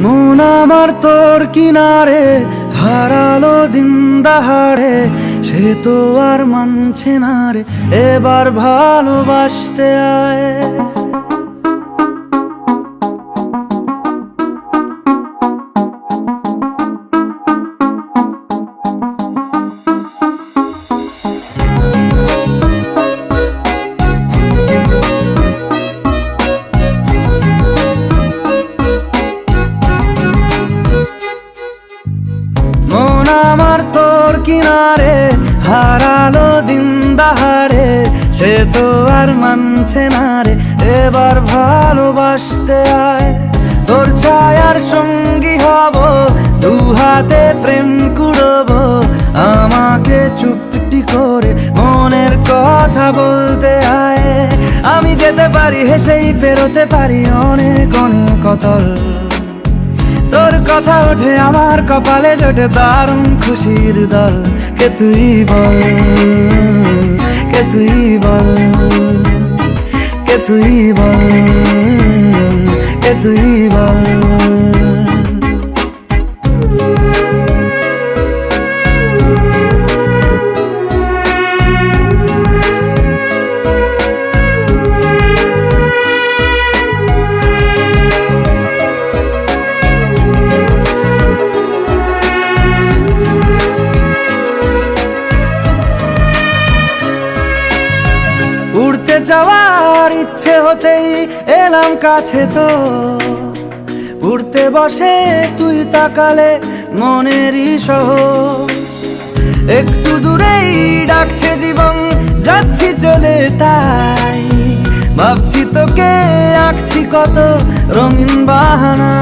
মন আমার তোর কিনারে হারালো দিন দাহাড়ে, সে তো আর মানছে না রে, এবার ভালোবাসতে আয়। মন আমার তোর কিনারে হারালো দিন দাহাড়ে, সে তো আর মানছে না রে, এবার ভালোবাসতে আয়। তোর ছায়ার সঙ্গী হব, দু হাতে প্রেম কুড়ব, আমাকে চুপটি করে মনের কথা বলতে আয়। আমি যেতে পারি হেসেই পেরোতে পারি অনেক অনেক অতল, তোর কথা ওঠে আমার কপালে জোটে দারুণ খুশির দল। কে তুই বল, কে তুই বল, কে তুই বল, কে তুই বল। উড়তে যাওয়ার ইচ্ছে হতেই এলাম কাছে, তো উড়তে বসে তুই তাকালে মনেরই শহর। একটু দূরেই ডাকছে জীবন, যাচ্ছি চলে তাই ভাবছি তোকে আঁকছি কত রঙিন বাহানা।